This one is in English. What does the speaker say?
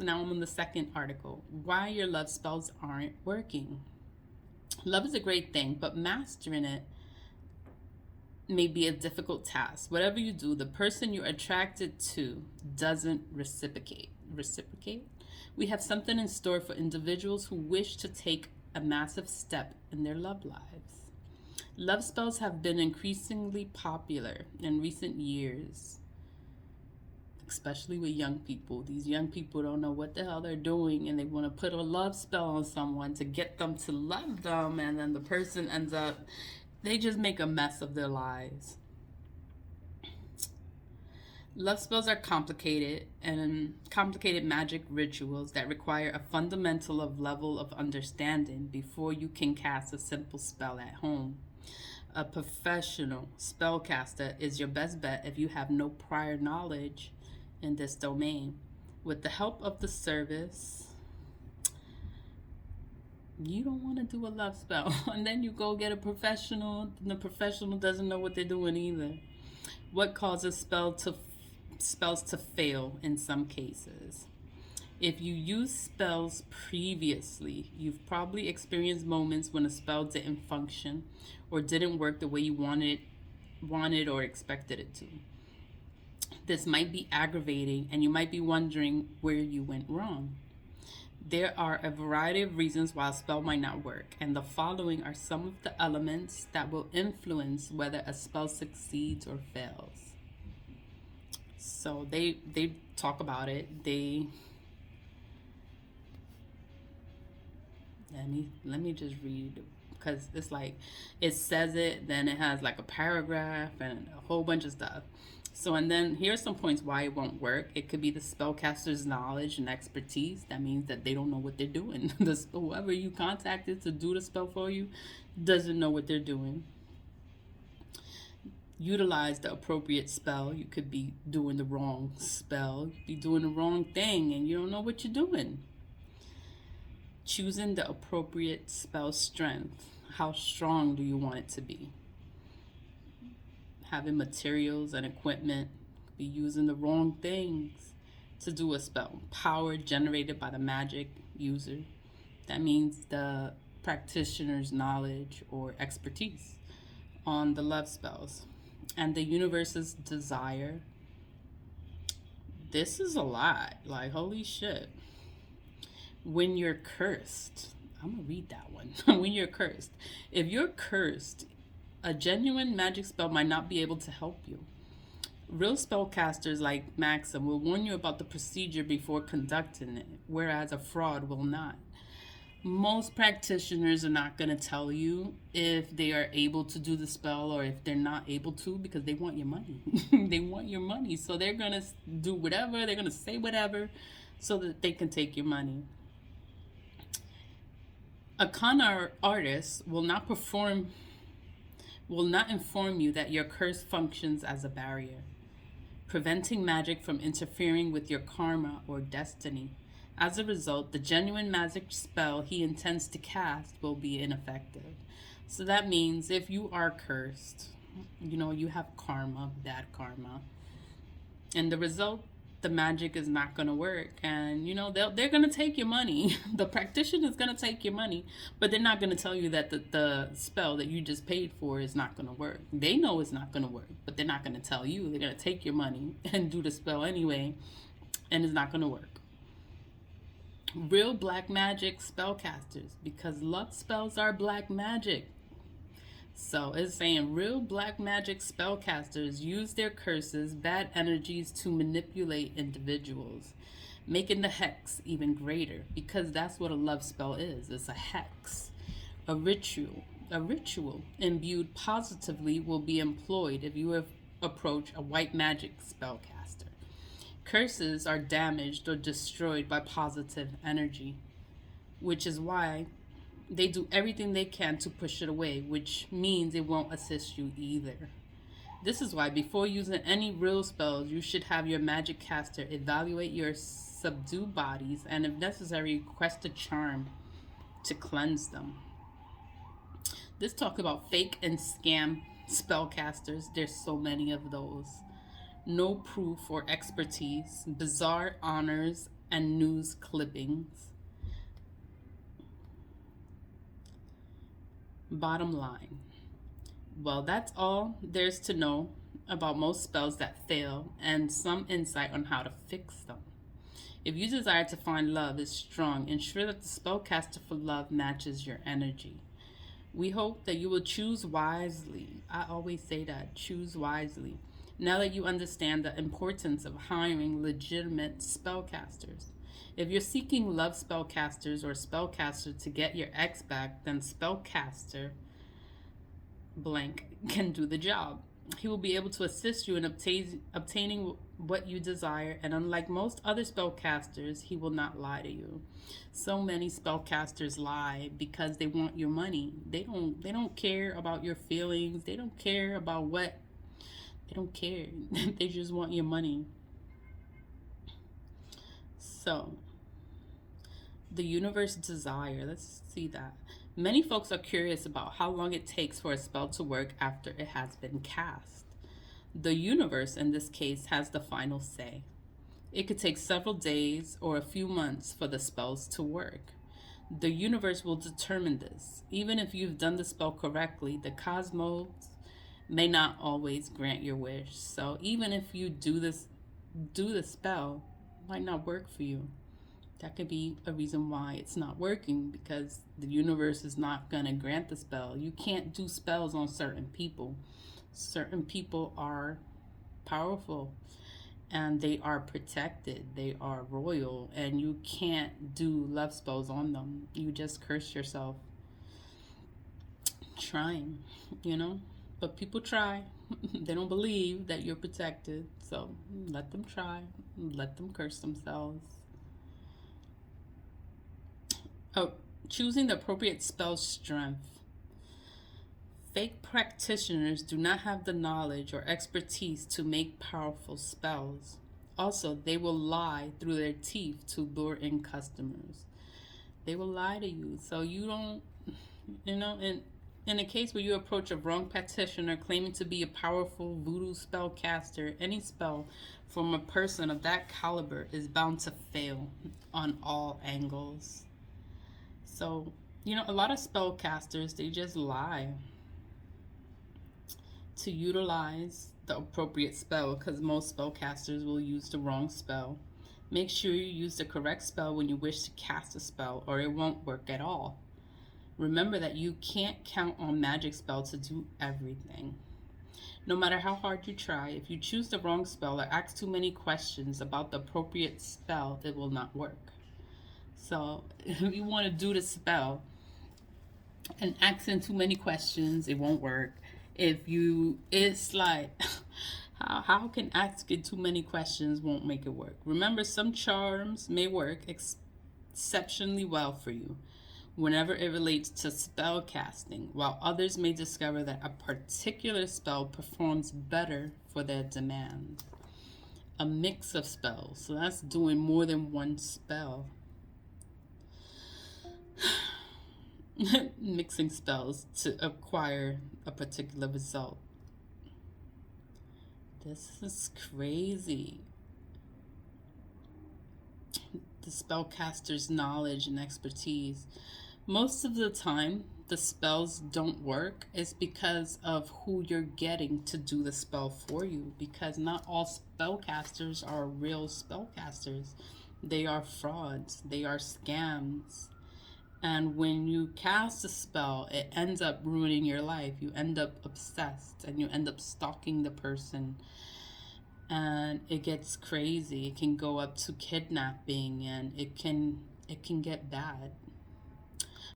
So now I'm on the second article. Why your love spells aren't working. Love is a great thing, but mastering it may be a difficult task. Whatever you do, the person you're attracted to doesn't reciprocate. Reciprocate? We have something in store for individuals who wish to take a massive step in their love lives. Love spells have been increasingly popular in recent years, especially with young people. These young people don't know what the hell they're doing, and they want to put a love spell on someone to get them to love them, and then the person ends up, they just make a mess of their lives. Love spells are complicated and complicated magic rituals that require a fundamental level of understanding before you can cast a simple spell at home. A professional spellcaster is your best bet if you have no prior knowledge in this domain. With the help of the service, you don't want to do a love spell and then you go get a professional and the professional doesn't know what they're doing either. What causes spells to fail in some cases? If you used spells previously, you've probably experienced moments when a spell didn't function or didn't work the way you wanted or expected it to. This might be aggravating and you might be wondering where you went wrong. There are a variety of reasons why a spell might not work, and the following are some of the elements that will influence whether a spell succeeds or fails. So they talk about it. Let me just read, because it's like it says it, then it has like a paragraph and a whole bunch of stuff. So, and then here's some points why it won't work. It could be the spellcaster's knowledge and expertise. That means that they don't know what they're doing. Whoever you contacted to do the spell for you doesn't know what they're doing. Utilize the appropriate spell. You could be doing the wrong spell. You could be doing the wrong thing and you don't know what you're doing. Choosing the appropriate spell strength. How strong do you want it to be? Having materials and equipment, be using the wrong things to do a spell. Power generated by the magic user. That means the practitioner's knowledge or expertise on the love spells. And the universe's desire. This is a lot. Like, holy shit. When you're cursed. I'm going to read that one. When you're cursed. If you're cursed, a genuine magic spell might not be able to help you. Real spellcasters like Maxim will warn you about the procedure before conducting it, whereas a fraud will not. Most practitioners are not going to tell you if they are able to do the spell or if they're not able to, because they want your money. They want your money. So they're going to do whatever, they're going to say whatever so that they can take your money. A con artist will not inform you that your curse functions as a barrier, preventing magic from interfering with your karma or destiny. As a result, the genuine magic spell he intends to cast will be ineffective. So that means if you are cursed, you have karma, bad karma, and the result, the magic is not going to work, and they're going to take your money. The practitioner is going to take your money, but they're not going to tell you that the spell that you just paid for is not going to work. They know it's not going to work, but they're not going to tell you. They're going to take your money and do the spell anyway, and it's not going to work. Real black magic spellcasters, because love spells are black magic. So it's saying real black magic spellcasters use their curses, bad energies, to manipulate individuals, making the hex even greater, because that's what a love spell is. It's a hex. A ritual imbued positively will be employed if you approach a white magic spellcaster. Curses are damaged or destroyed by positive energy, which is why they do everything they can to push it away, which means it won't assist you either. This is why before using any real spells, you should have your magic caster evaluate your subdued bodies and, if necessary, request a charm to cleanse them. This talk about fake and scam spellcasters. There's so many of those. No proof or expertise, bizarre honors, and news clippings. Bottom line, well, that's all there's to know about most spells that fail and some insight on how to fix them. If you desire to find love is strong, ensure that the spellcaster for love matches your energy. We hope that you will choose wisely. I always say that, choose wisely. Now that you understand the importance of hiring legitimate spellcasters. If you're seeking love spellcasters or spellcaster to get your ex back, then spellcaster blank can do the job. He will be able to assist you in obtaining what you desire, and unlike most other spellcasters, he will not lie to you. So many spellcasters lie because they want your money. They don't care about your feelings. They don't care about what they don't care. They just want your money. So, the universe desire. Let's see that. Many folks are curious about how long it takes for a spell to work after it has been cast. The universe, in this case, has the final say. It could take several days or a few months for the spells to work. The universe will determine this. Even if you've done the spell correctly, the cosmos may not always grant your wish. So even if you do the spell, it might not work for you. That could be a reason why it's not working, because the universe is not going to grant the spell. You can't do spells on certain people. Certain people are powerful and they are protected. They are royal, and you can't do love spells on them. You just curse yourself trying, you know? But people try. They don't believe that you're protected. So let them try. Let them curse themselves. Oh, choosing the appropriate spell strength. Fake practitioners do not have the knowledge or expertise to make powerful spells. Also, they will lie through their teeth to lure in customers. They will lie to you. So you don't, in a case where you approach a wrong practitioner claiming to be a powerful voodoo spellcaster, any spell from a person of that caliber is bound to fail on all angles. So, a lot of spellcasters, they just lie to utilize the appropriate spell, because most spellcasters will use the wrong spell. Make sure you use the correct spell when you wish to cast a spell, or it won't work at all. Remember that you can't count on magic spell to do everything. No matter how hard you try, if you choose the wrong spell or ask too many questions about the appropriate spell, it will not work. So if you want to do the spell and asking too many questions, it won't work. It's like, how can asking too many questions won't make it work? Remember, some charms may work exceptionally well for you whenever it relates to spell casting, while others may discover that a particular spell performs better for their demand. A mix of spells, so that's doing more than one spell. Mixing spells to acquire a particular result. This is crazy. The spellcaster's knowledge and expertise. Most of the time, the spells don't work is because of who you're getting to do the spell for you, because not all spellcasters are real spellcasters. They are frauds. They are scams. And when you cast a spell, it ends up ruining your life. You end up obsessed and you end up stalking the person. And it gets crazy. It can go up to kidnapping, and it can get bad.